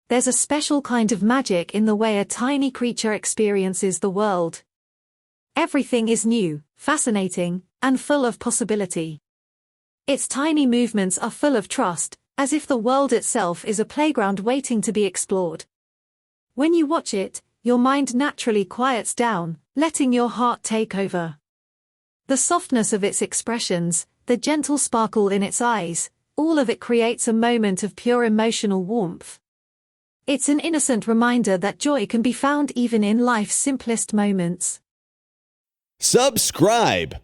There's a special kind of magic in the way a tiny creature experiences the world. Everything is new, fascinating, and full of possibility. Its tiny movements are full of trust, as if the world itself is a playground waiting to be explored. When you watch it, your mind naturally quiets down, letting your heart take over. The softness of its expressions, the gentle sparkle in its eyes, all of it creates a moment of pure emotional warmth. It's an innocent reminder that joy can be found even in life's simplest moments. Subscribe.